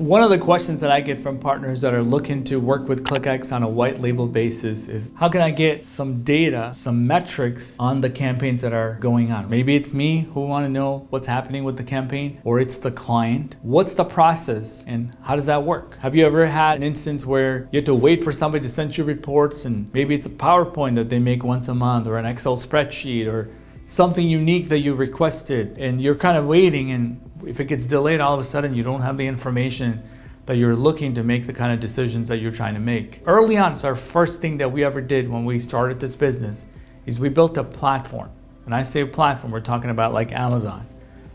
One of the questions that I get from partners that are looking to work with Clickx on a white label basis is, how can I get some data, some metrics on the campaigns that are going on? Maybe it's me who want to know what's happening with the campaign, or it's the client. What's the process and how does that work? Have you ever had an instance where you have to wait for somebody to send you reports, and maybe it's a PowerPoint that they make once a month, or an Excel spreadsheet, or something unique that you requested, and you're kind of waiting, and if it gets delayed, all of a sudden you don't have the information that you're looking to make the kind of decisions that you're trying to make. Early on, it's our first thing that we ever did when we started this business, is we built a platform. When I say platform, we're talking about like Amazon,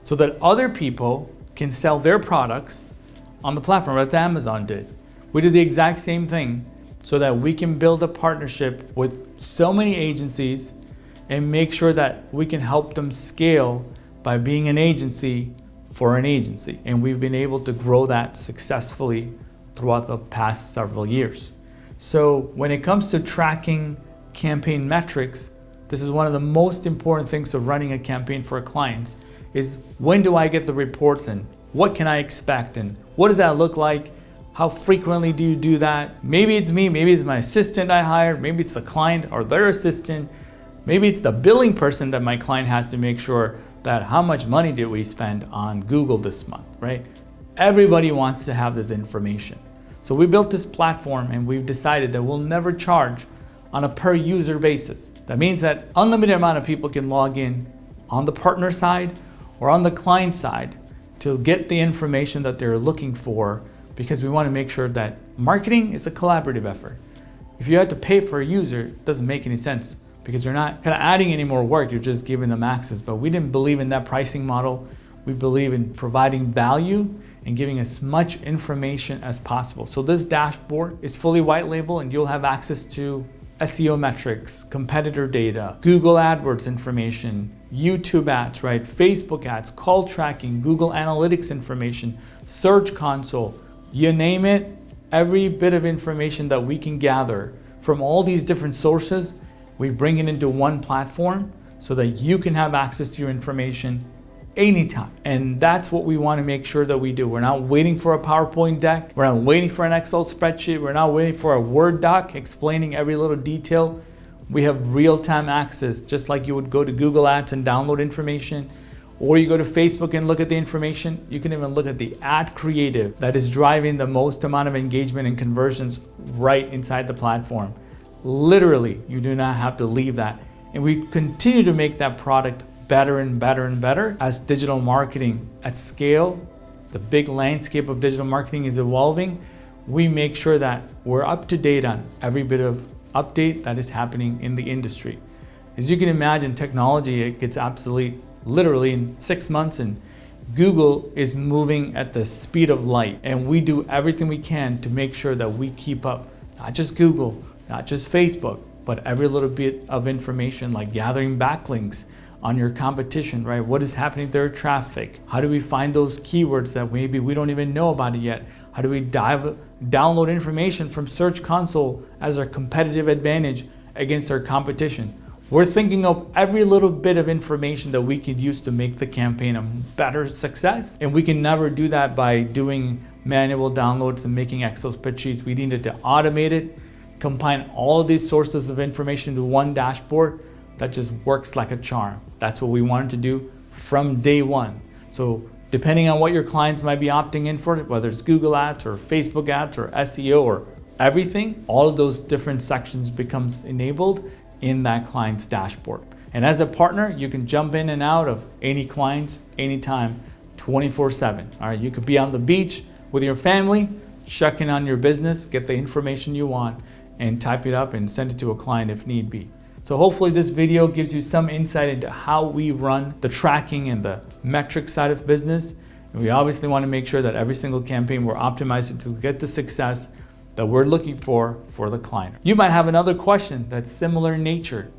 so that other people can sell their products on the platform that Amazon did. We did the exact same thing so that we can build a partnership with so many agencies and make sure that we can help them scale by being an agency for an agency. And we've been able to grow that successfully throughout the past several years. So when it comes to tracking campaign metrics, this is one of the most important things of running a campaign for clients, is when do I get the reports, and what can I expect, and what does that look like? How frequently do you do that? Maybe it's me, maybe it's my assistant I hired, maybe it's the client or their assistant. Maybe it's the billing person that my client has to make sure that how much money did we spend on Google this month, right? Everybody wants to have this information. So we built this platform, and we've decided that we'll never charge on a per user basis. That means that unlimited amount of people can log in on the partner side or on the client side to get the information that they're looking for, because we want to make sure that marketing is a collaborative effort. If you had to pay for a user, it doesn't make any sense, because you're not kind of adding any more work, you're just giving them access. But we didn't believe in that pricing model. We believe in providing value and giving as much information as possible. So this dashboard is fully white label, and you'll have access to SEO metrics, competitor data, Google AdWords information, YouTube ads, right? Facebook ads, call tracking, Google Analytics information, Search Console, you name it, every bit of information that we can gather from all these different sources, we bring it into one platform so that you can have access to your information anytime. And that's what we want to make sure that we do. We're not waiting for a PowerPoint deck. We're not waiting for an Excel spreadsheet. We're not waiting for a Word doc explaining every little detail. We have real-time access, just like you would go to Google Ads and download information, or you go to Facebook and look at the information. You can even look at the ad creative that is driving the most amount of engagement and conversions right inside the platform. Literally, you do not have to leave that. And we continue to make that product better and better and better as digital marketing at scale, the big landscape of digital marketing is evolving. We make sure that we're up to date on every bit of update that is happening in the industry. As you can imagine, technology, it gets obsolete literally in 6 months, and Google is moving at the speed of light. And we do everything we can to make sure that we keep up, not just Google, not just Facebook, but every little bit of information, like gathering backlinks on your competition, right? What is happening to their traffic? How do we find those keywords that maybe we don't even know about it yet? How do we download information from Search Console as our competitive advantage against our competition? We're thinking of every little bit of information that we could use to make the campaign a better success. And we can never do that by doing manual downloads and making Excel spreadsheets. We needed to automate it, combine all of these sources of information into one dashboard that just works like a charm. That's what we wanted to do from day one. So depending on what your clients might be opting in for, whether it's Google ads or Facebook ads or SEO or everything, all of those different sections becomes enabled in that client's dashboard. And as a partner, you can jump in and out of any clients anytime, 24/7. All right, you could be on the beach with your family, check in on your business, get the information you want, and type it up and send it to a client if need be. So hopefully this video gives you some insight into how we run the tracking and the metric side of business. And we obviously want to make sure that every single campaign we're optimizing to get the success that we're looking for the client. You might have another question that's similar in nature.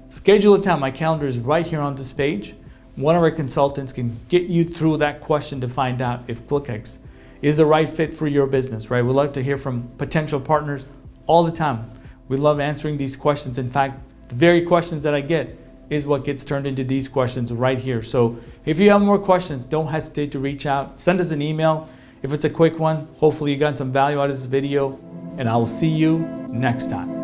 Schedule a time. My calendar is right here on this page. One of our consultants can get you through that question to find out if Clickx is the right fit for your business, right? We love to hear from potential partners all the time. We love answering these questions. In fact, the very questions that I get is what gets turned into these questions right here. So if you have more questions, don't hesitate to reach out, send us an email, If it's a quick one, hopefully you got some value out of this video, and I will see you next time.